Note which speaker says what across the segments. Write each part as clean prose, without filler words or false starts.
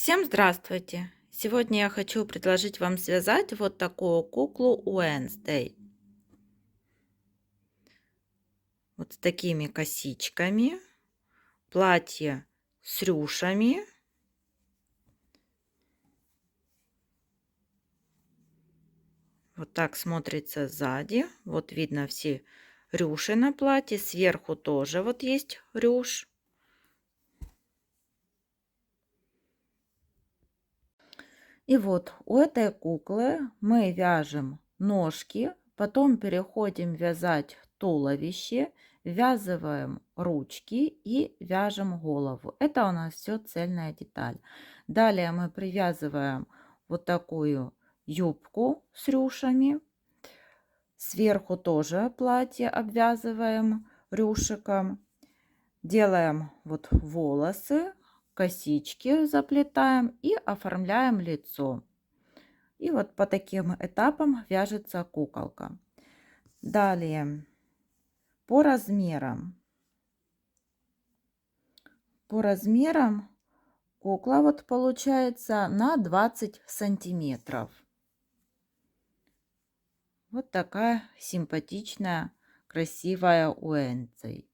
Speaker 1: Всем здравствуйте! Сегодня я хочу предложить вам связать вот такую куклу Уэнсдей. Вот с такими косичками, платье с рюшами. Вот так смотрится сзади. Вот видно все рюши на платье. Сверху тоже вот есть рюш. И вот у этой куклы мы вяжем ножки, потом переходим вязать туловище, ввязываем ручки и вяжем голову. Это у нас все цельная деталь. Далее мы привязываем вот такую юбку с рюшами. Сверху тоже платье обвязываем рюшиком. Делаем вот волосы, косички заплетаем и оформляем лицо. И вот по таким этапам вяжется куколка. Далее по размерам. По размерам кукла вот получается на 20 сантиметров. Вот такая симпатичная, красивая Уэнсдей.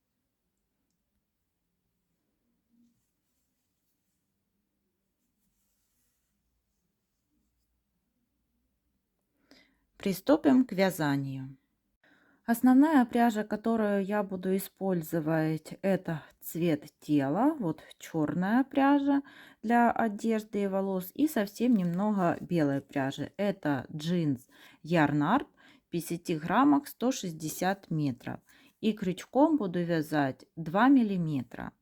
Speaker 1: Приступим к вязанию. Основная пряжа, которую я буду использовать, это цвет тела. Вот черная пряжа для одежды и волос и совсем немного белой пряжи. Это джинс Yarnart в 50 граммах 160 метров. И крючком буду вязать 2 миллиметра.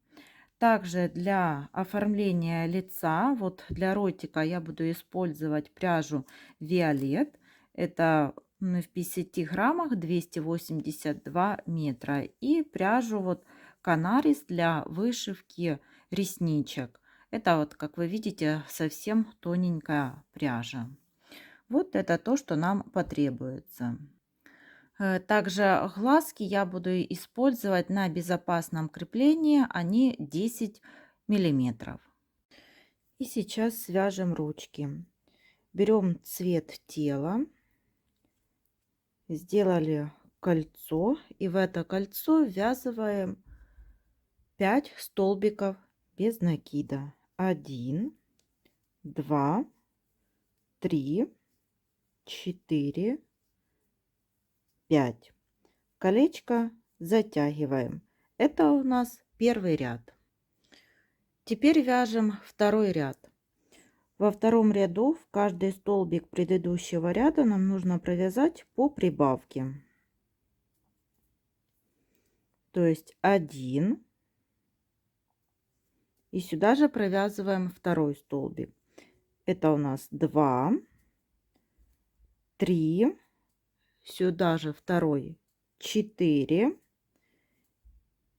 Speaker 1: Также для оформления лица, вот для ротика я буду использовать пряжу Виолет. Это в 50 граммах 282 метра. И пряжу вот Канарис для вышивки ресничек. Это вот, как вы видите, совсем тоненькая пряжа. Вот это то, что нам потребуется. Также глазки я буду использовать на безопасном креплении, они 10 миллиметров. И сейчас свяжем ручки. Берем цвет тела, сделали кольцо, и в это кольцо ввязываем 5 столбиков без накида. 1, 2, 3, 4, 5. Колечко затягиваем. Это у нас первый ряд. Теперь вяжем второй ряд. Во втором ряду в каждый столбик предыдущего ряда нам нужно провязать по прибавке. То есть 1. И сюда же провязываем второй столбик. Это у нас 2, 3, сюда же второй 4,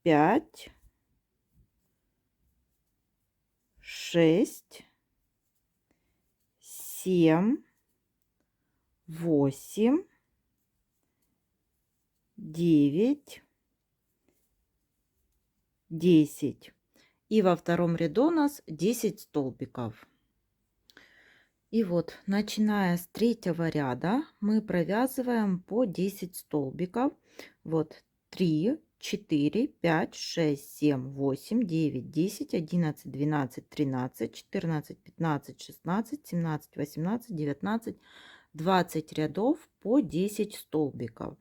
Speaker 1: 5, 6, 7, 8, 9, 10. И во втором ряду у нас 10 столбиков. И вот, начиная с третьего ряда, мы провязываем по 10 столбиков. Вот 3, 4, 5, 6, 7, 8, 9, 10, 11, 12, 13, 14, 15, 16, 17, 18, 19, 20 рядов по 10 столбиков.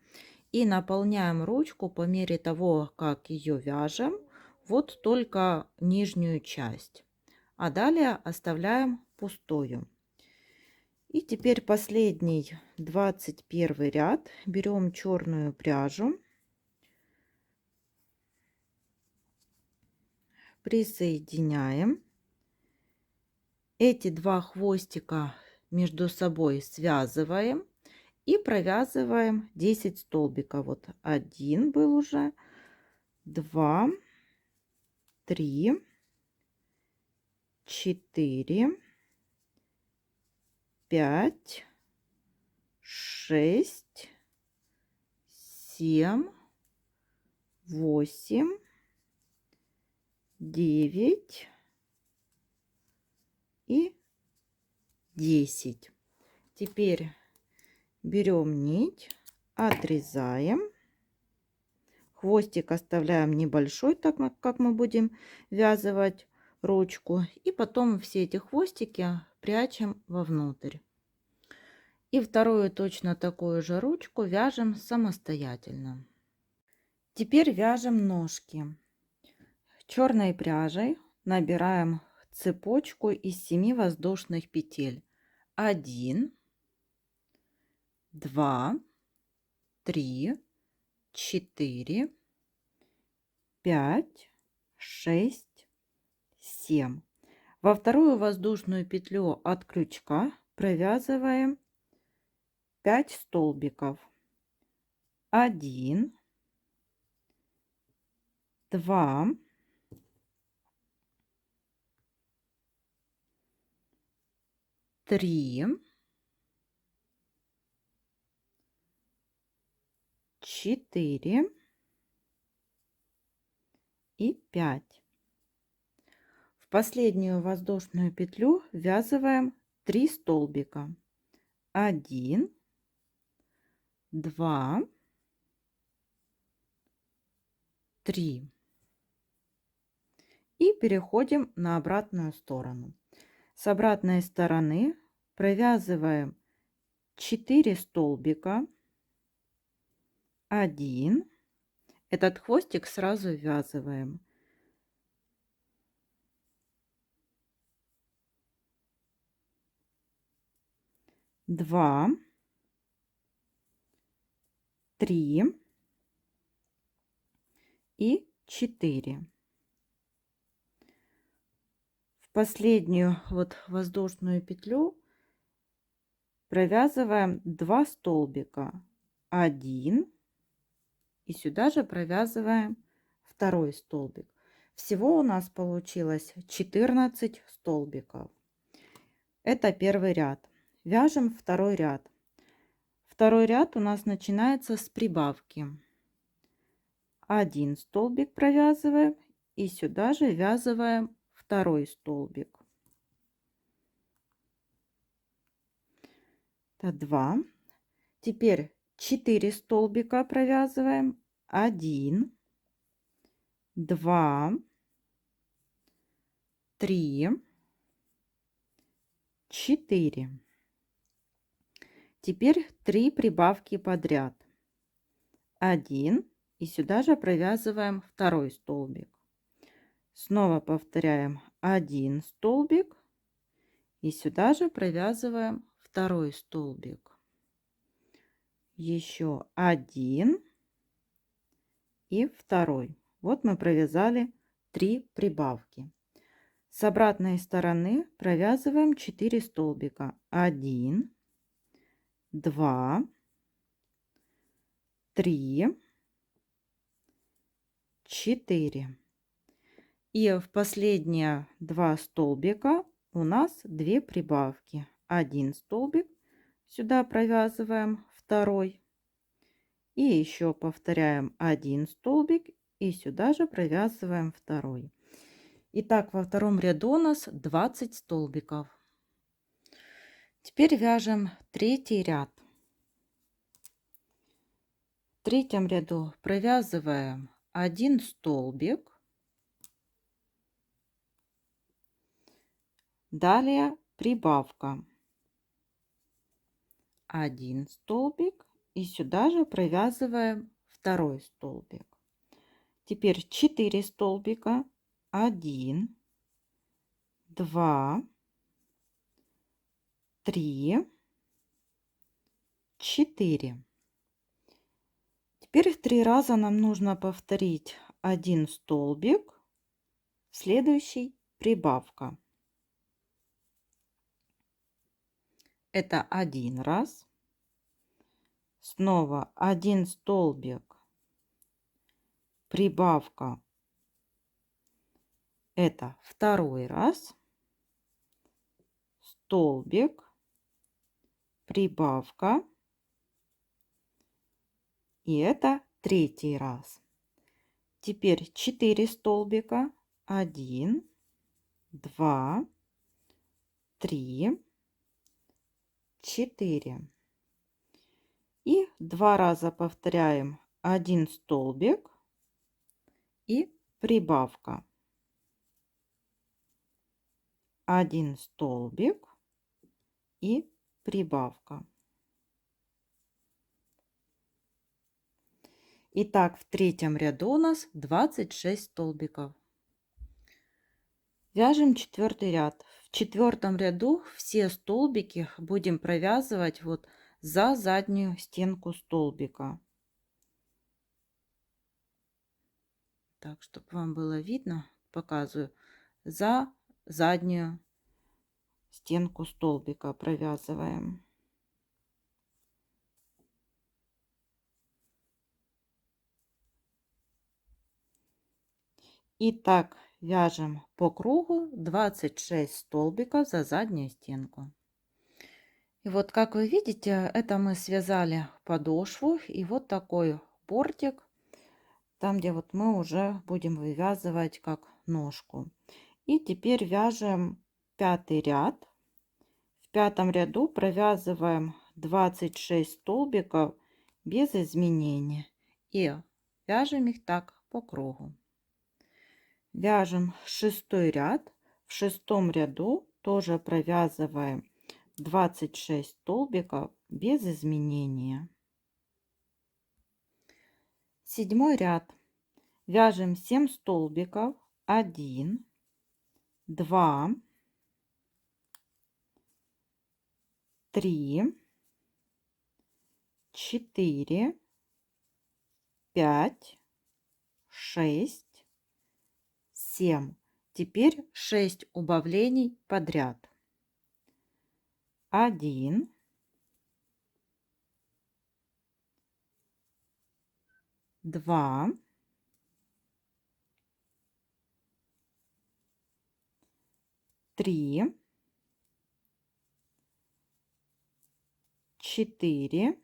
Speaker 1: И наполняем ручку по мере того, как ее вяжем, вот только нижнюю часть. А далее оставляем пустую. И теперь последний 21 ряд. Берем черную пряжу, присоединяем. Эти два хвостика между собой связываем и провязываем 10 столбиков. Вот один был уже, 2, 3, 4, 5, 6, 7, 8, 9 и 10. Теперь берем нить, отрезаем. Хвостик оставляем небольшой, так как мы будем вязывать ручку. И потом все эти хвостики прячем вовнутрь. И вторую точно такую же ручку вяжем самостоятельно. Теперь вяжем ножки. Черной пряжей набираем цепочку из 7 воздушных петель. 1, 2, 3, 4, 5, 6, 7. Во вторую воздушную петлю от крючка провязываем 5 столбиков. 1, 2, 3, 4 и 5. В последнюю воздушную петлю ввязываем 3 столбика. 1, 2, 3. И переходим на обратную сторону. С обратной стороны провязываем 4 столбика. 1. Этот хвостик сразу ввязываем. 2, 3 и 4. В последнюю воздушную петлю провязываем 2 столбика. 1 и сюда же провязываем второй столбик. Всего у нас получилось 14 столбиков. Это первый ряд. Вяжем второй ряд. Второй ряд у нас начинается с прибавки. 1 столбик провязываем и сюда же ввязываем второй столбик. Это 2. Теперь 4 столбика провязываем. 1, 2, 3, 4. Теперь 3 прибавки подряд. 1 и сюда же провязываем второй столбик. Снова повторяем 1 столбик и сюда же провязываем второй столбик. Еще 1 и второй. Вот мы провязали 3 прибавки. С обратной стороны провязываем 4 столбика. 1, 2, 3, 4. И в последние 2 столбика у нас 2 прибавки. 1 столбик, сюда провязываем второй. И еще повторяем 1 столбик и сюда же провязываем второй. Итак, во втором ряду у нас 20 столбиков. Теперь вяжем третий ряд. В третьем ряду провязываем 1 столбик. Далее прибавка. 1 столбик и сюда же провязываем второй столбик. Теперь 4 столбика. 1, 2, 3, 4. Теперь в 3 раза нам нужно повторить 1 столбик, следующий прибавка. Это 1 раз. Снова 1 столбик, прибавка. Это второй раз. Столбик, прибавка. И это третий раз. Теперь 4 столбика. 1, 2, 3, 4. И 2 раза повторяем 1 столбик и прибавка. 1 столбик и прибавка. Итак, в третьем ряду у нас 26 столбиков. Вяжем четвертый ряд. В четвертом ряду все столбики будем провязывать вот за заднюю стенку столбика. Так, чтобы вам было видно, показываю. За заднюю стенку столбика провязываем. И так вяжем по кругу 26 столбиков за заднюю стенку. И вот как вы видите, это мы связали подошву и вот такой бортик, там где вот мы уже будем вывязывать как ножку. И теперь вяжем пятый ряд. В пятом ряду провязываем 26 столбиков без изменения и вяжем их так по кругу. Вяжем шестой ряд. В шестом ряду тоже провязываем 26 столбиков без изменения. Седьмой ряд. Вяжем 7 столбиков. 1, 2, 3, 4, 5, 6, 7. Теперь 6 убавлений подряд. 1, 2, 3, 4,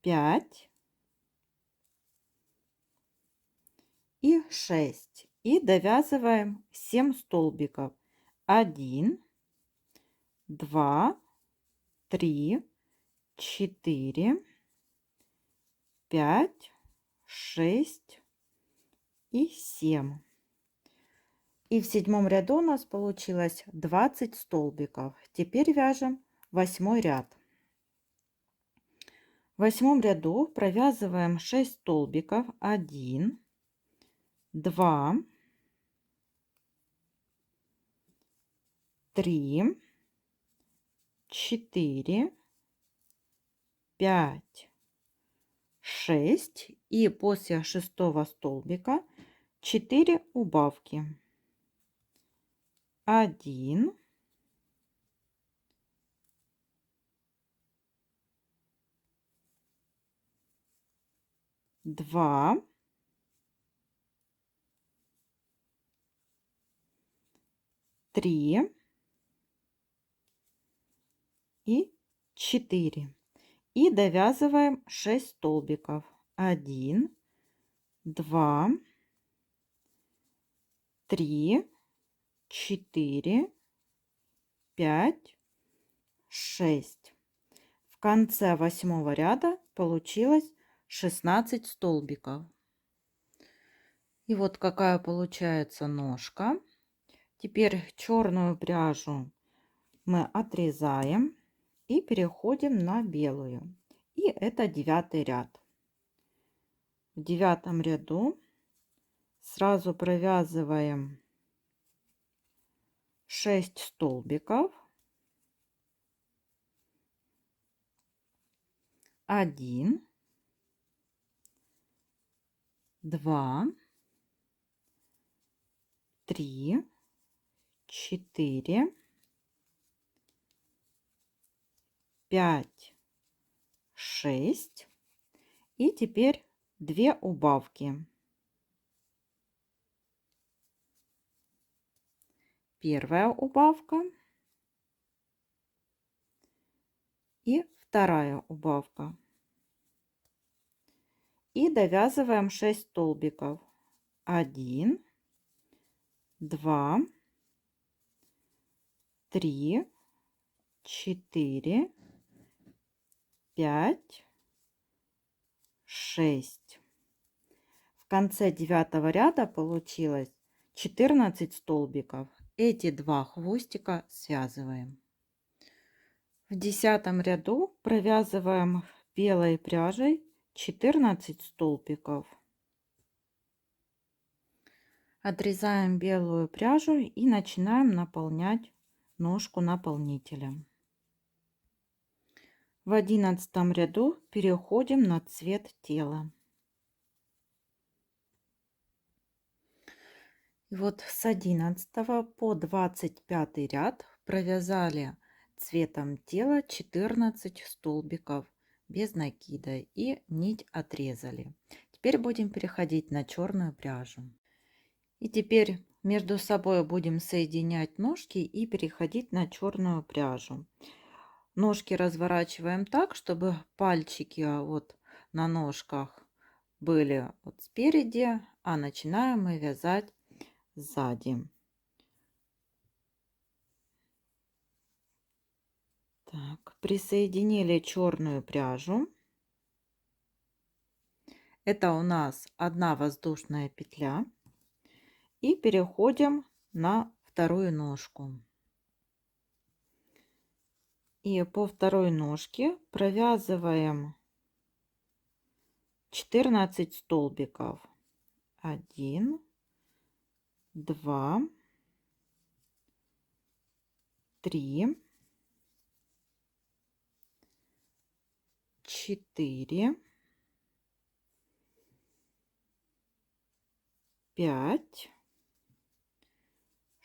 Speaker 1: 5 и 6. И довязываем 7 столбиков. 1, 2, 3, 4, 5, 6 и 7. И в седьмом ряду у нас получилось 20 столбиков. Теперь вяжем восьмой ряд. В восьмом ряду провязываем 6 столбиков. 1, 2, 3, 4, 5, 6 и после шестого столбика 4 убавки. 1, 2, 3 и 4. И довязываем 6 столбиков. 1, 2, 3, 4, 5, 6. В конце восьмого ряда получилось 16 столбиков. И вот какая получается ножка. Теперь черную пряжу мы отрезаем и переходим на белую. И это девятый ряд. В девятом ряду сразу провязываем 6 столбиков. 1, 2, 3, 4, 5, 6. И теперь 2 убавки. Первая убавка и вторая убавка. И довязываем 6 столбиков. 1, 2, 3, 4, 5, 6. В конце 9 ряда получилось 14 столбиков. Эти два хвостика связываем. В 10 ряду провязываем белой пряжей 14 столбиков. Отрезаем белую пряжу и начинаем наполнять ножку наполнителем. В 11 ряду переходим на цвет тела. И вот с 11 по 25 ряд провязали цветом тела 14 столбиков без накида и нить отрезали. Теперь будем переходить на черную пряжу. И теперь между собой будем соединять ножки и переходить на черную пряжу. Ножки разворачиваем так, чтобы пальчики вот на ножках были вот спереди, а начинаем мы вязать сзади. Так, присоединили черную пряжу. Это у нас одна воздушная петля. И переходим на вторую ножку. И по второй ножке провязываем 14 столбиков. 1, 2, 3, 4, 5,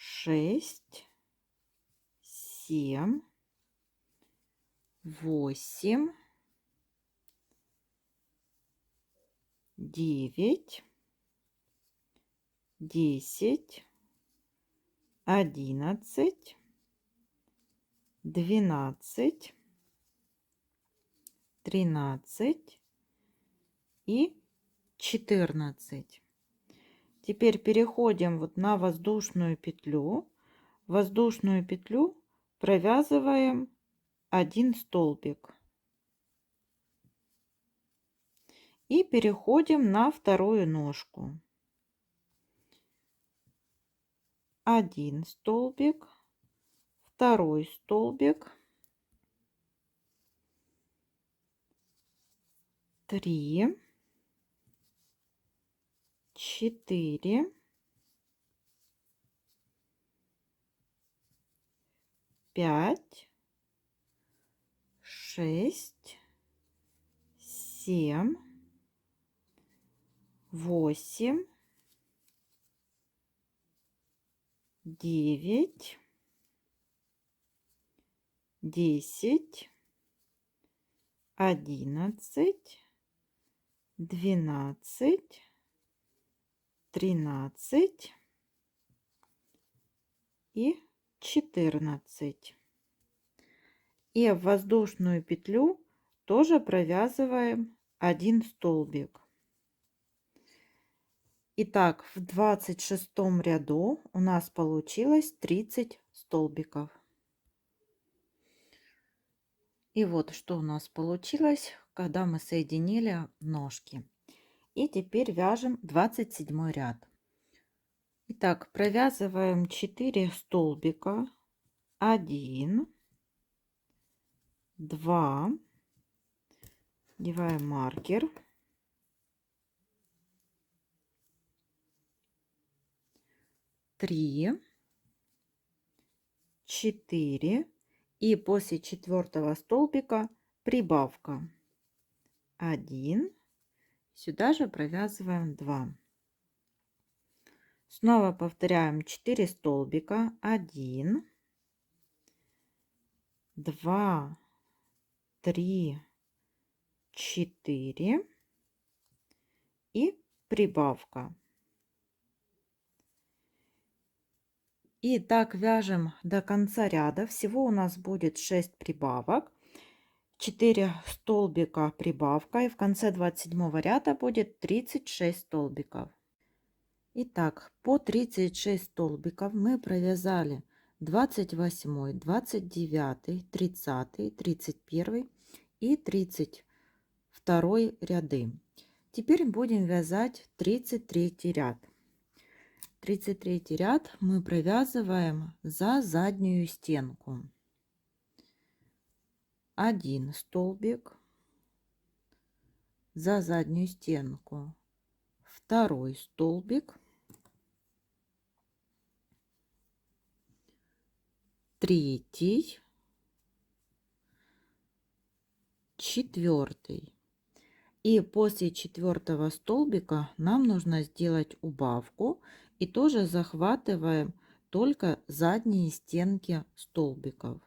Speaker 1: 6, 7, 8, 9, 10, 11, 12, 13 и 14. Теперь переходим вот на воздушную петлю. Воздушную петлю провязываем 1 столбик. И переходим на вторую ножку. 1 столбик, второй столбик, 3, 4, 5, 6, 7, 8, 9, 10, 11, 12, 13 и 14. И в воздушную петлю тоже провязываем 1 столбик. Итак, в 26 ряду у нас получилось 30 столбиков. И вот что у нас получилось, когда мы соединили ножки. И теперь вяжем 27 ряд. Итак, провязываем 4 столбика. 1, 2, одеваем маркер, 3, 4 и после 4-го столбика прибавка 1, сюда же провязываем 2. Снова повторяем 4 столбика, 1, 2, 3, 4 и прибавка. И так вяжем до конца ряда. Всего у нас будет 6 прибавок, 4 столбика прибавка, и в конце 27 ряда будет 36 столбиков. Итак, по 36 столбиков мы провязали 28, 29, 30, 31 и 32 ряды. Теперь будем вязать 33 ряд. 33 ряд мы провязываем за заднюю стенку. 1 столбик за заднюю стенку, 2 столбик, 3, 4. И после 4 столбика нам нужно сделать убавку и тоже захватываем только задние стенки столбиков.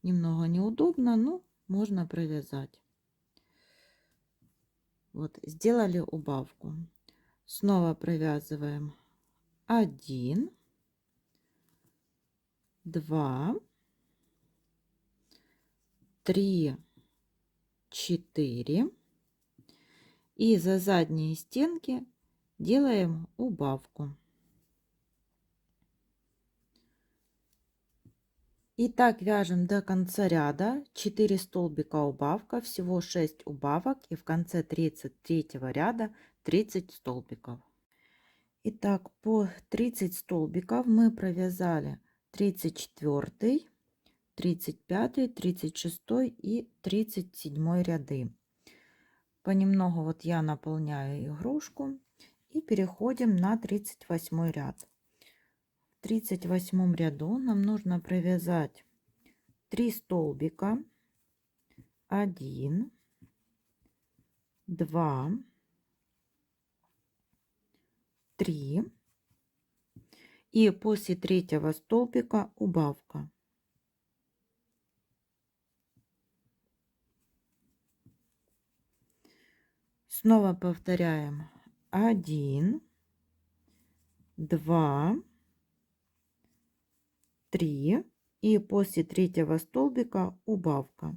Speaker 1: Немного неудобно, но можно провязать. Вот, сделали убавку. Снова провязываем 1, 2, 3, 4. И за задние стенки делаем убавку. И так вяжем до конца ряда. 4 столбика убавка, всего 6 убавок, и в конце 33 ряда 30 столбиков. Итак, по 30 столбиков мы провязали 34, 35, 36 и 37 ряды. Понемногу вот я наполняю игрушку и переходим на 38 ряд. В 38 ряду нам нужно провязать 3 столбика, 1, 2, 3, и после 3 столбика убавка. Снова повторяем 1, 2, 3, и после 3 столбика убавка.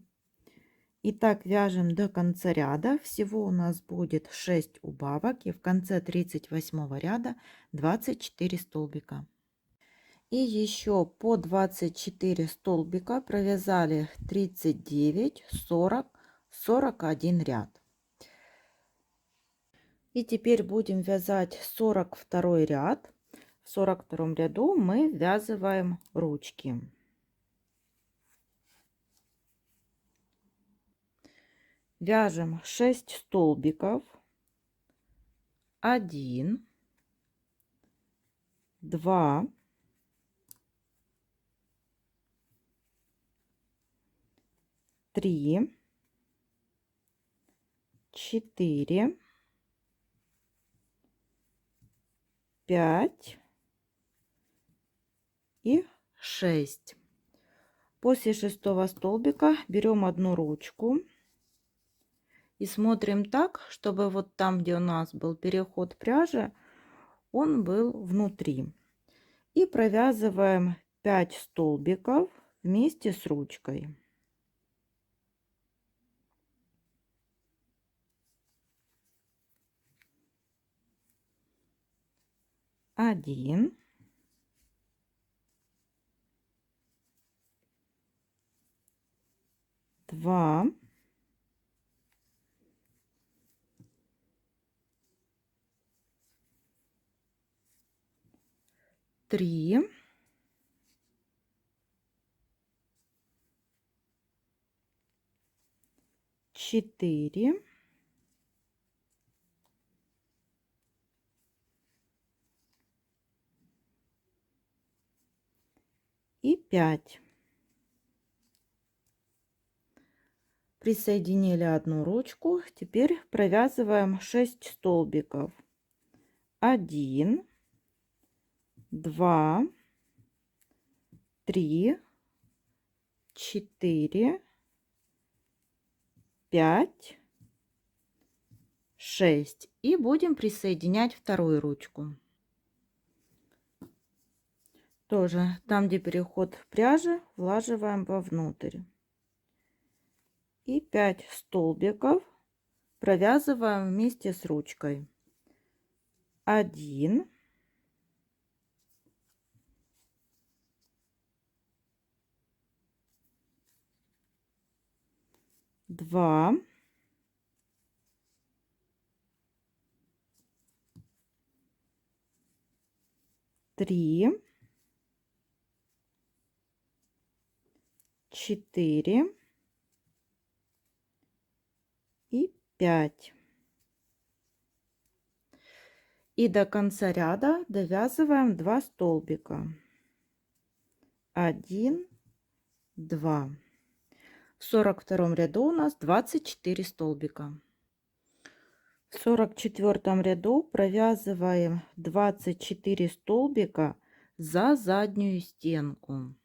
Speaker 1: И так вяжем до конца ряда. Всего у нас будет 6 убавок, и в конце 38 ряда 24 столбика. И еще по 24 столбика провязали 39, 40, 41 ряд. И теперь будем вязать 42 ряд. В 42 ряду мы ввязываем ручки. Вяжем 6 столбиков, 1, 2, 3, 4, 5 и 6. После 6 столбика берем одну ручку и смотрим так, чтобы вот там, где у нас был переход пряжи, он был внутри. И провязываем 5 столбиков вместе с ручкой. 1, 2, 3, 4, 5. Присоединили одну ручку. Теперь провязываем 6 столбиков. 1, 2, 3, 4, 5, 6. И будем присоединять вторую ручку. Тоже там, где переход пряжи, влаживаем вовнутрь. И 5 столбиков провязываем вместе с ручкой. 1, 2, 3, 4 и 5. И до конца ряда довязываем 2 столбика. 1, 2. В 42 ряду у нас 24 столбика. В 44 ряду провязываем 24 столбика за заднюю стенку.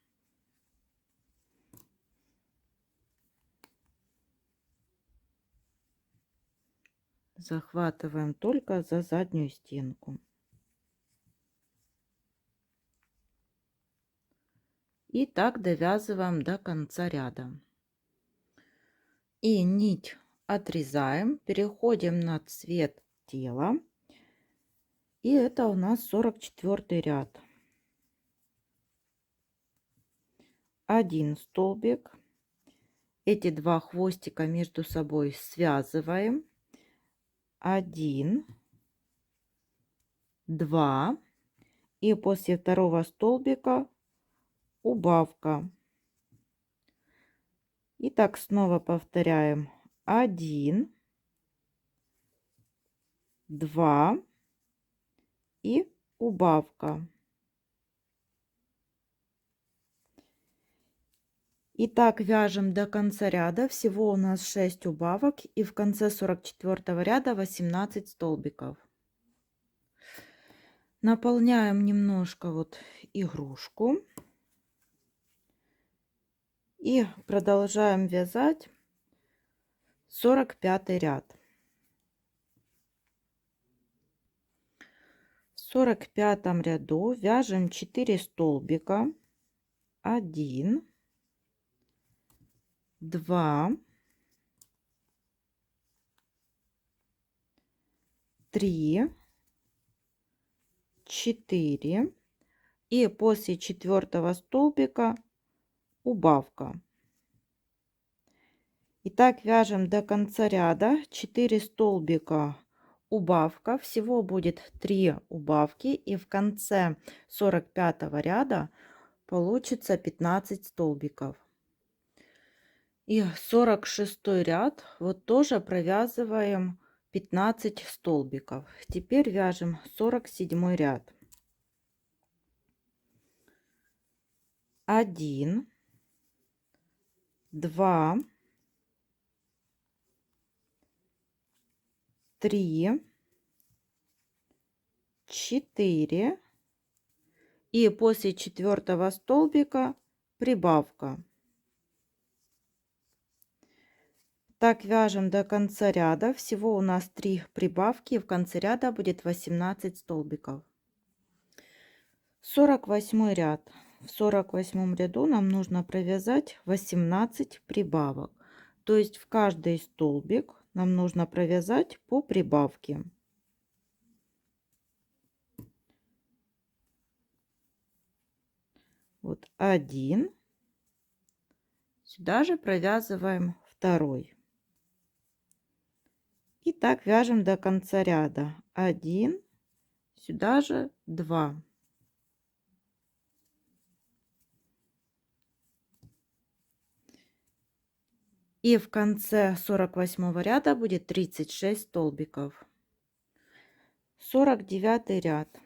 Speaker 1: Захватываем только за заднюю стенку. И так довязываем до конца ряда. И нить отрезаем, переходим на цвет тела. И это у нас 44 ряд. 1 столбик. Эти 2 хвостика между собой связываем. 1, 2. И после второго столбика убавка. И так снова повторяем. 1, 2 и убавка. И так вяжем до конца ряда. Всего у нас 6 убавок. И в конце 44 ряда 18 столбиков. Наполняем немножко вот игрушку. И продолжаем вязать 45 ряд. В 45 ряду вяжем 4 столбика. 1, 2, 3, 4. И после 4 столбика убавка. Итак, вяжем до конца ряда 4 столбика убавка. Всего будет 3 убавки. И в конце 45 ряда получится 15 столбиков. И 46 ряд вот тоже провязываем 15 столбиков. Теперь вяжем 47 ряд. 1, 2, 3, 4. И после 4 столбика прибавка. Так вяжем до конца ряда. Всего у нас 3 прибавки. И в конце ряда будет 18 столбиков. 48 ряд. В 48 ряду нам нужно провязать 18 прибавок. То есть в каждый столбик нам нужно провязать по прибавке. Вот 1. Сюда же провязываем второй. И так вяжем до конца ряда. 1, сюда же 2. И в конце 48 ряда будет 36 столбиков. 49 ряд.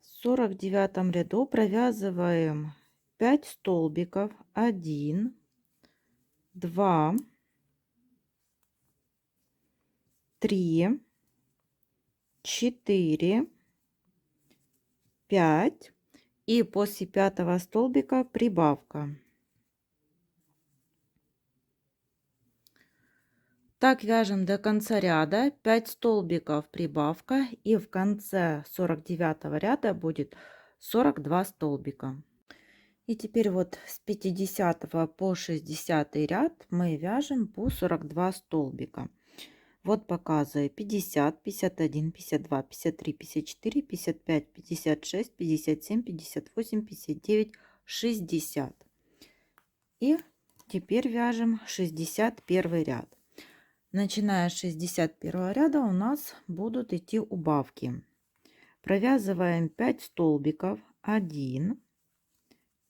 Speaker 1: В 49 ряду провязываем 5 столбиков. 1, 2, 3, 4, 5. И после 5 столбика прибавка. Так вяжем до конца ряда. 5 столбиков прибавка. И в конце 49 ряда будет 42 столбика. И теперь вот с 50 по 60 ряд мы вяжем по 42 столбика. Вот показываю 50, 51, 52, 53, 54, 55, 56, 57, 58, 59, 60. И Теперь вяжем 61 ряд. Начиная с 61 ряда у нас будут идти убавки. Провязываем 5 столбиков. 1,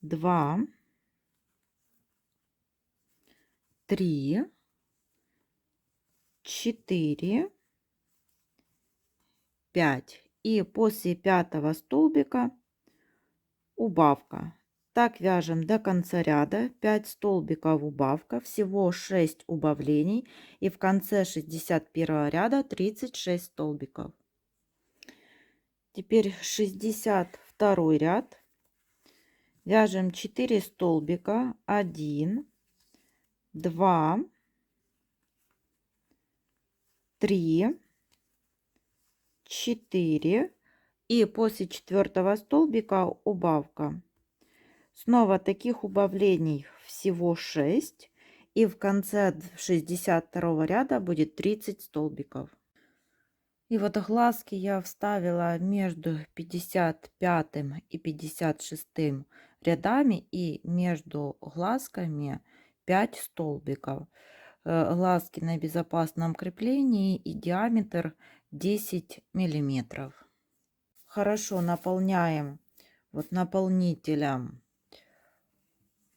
Speaker 1: 2, 3, 4, 5. И после пятого столбика убавка. Так вяжем до конца ряда. 5 столбиков убавка, всего 6 убавлений, и в конце 61 ряда 36 столбиков. Теперь 62 ряд. Вяжем 4 столбика. 1, 2, 3, 4. И после четвертого столбика убавка. Снова таких убавлений всего 6. И в конце 62 ряда будет 30 столбиков. И вот глазки я вставила между 55 и 56 рядами, и между глазками 5 столбиков. Глазки на безопасном креплении и диаметр 10 миллиметров. Хорошо наполняем вот наполнителем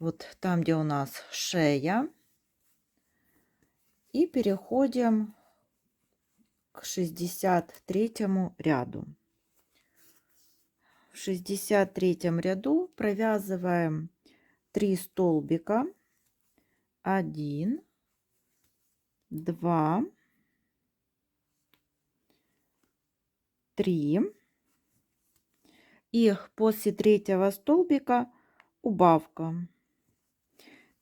Speaker 1: вот там, где у нас шея, и переходим к 63 ряду. В 63 ряду провязываем 3 столбика. 1, 2, 3. И после третьего столбика убавка.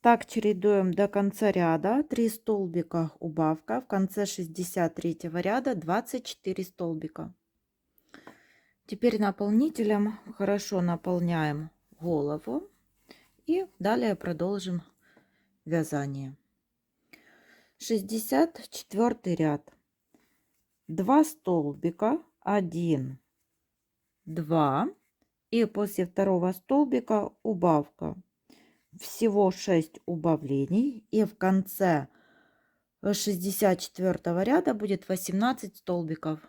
Speaker 1: Так чередуем до конца ряда. 3 столбика убавка. В конце 63 ряда 24 столбика. Теперь наполнителем хорошо наполняем голову и далее продолжим вязание. 64 ряд. 2 столбика. 1, 2. И после второго столбика убавка. Всего 6 убавлений, и в конце 64 ряда будет 18 столбиков.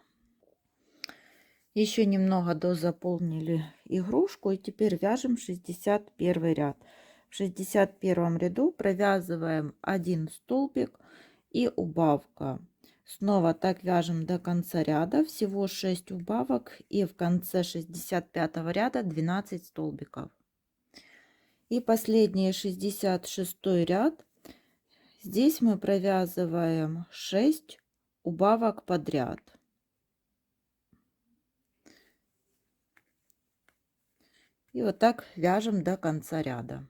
Speaker 1: Еще немного дозаполнили игрушку, и теперь вяжем 61 ряд. В 61 ряду провязываем 1 столбик и убавка. Снова так вяжем до конца ряда, всего 6 убавок, и в конце 65 ряда 12 столбиков. И последний 66 ряд. Здесь мы провязываем 6 убавок подряд. И вот так вяжем до конца ряда.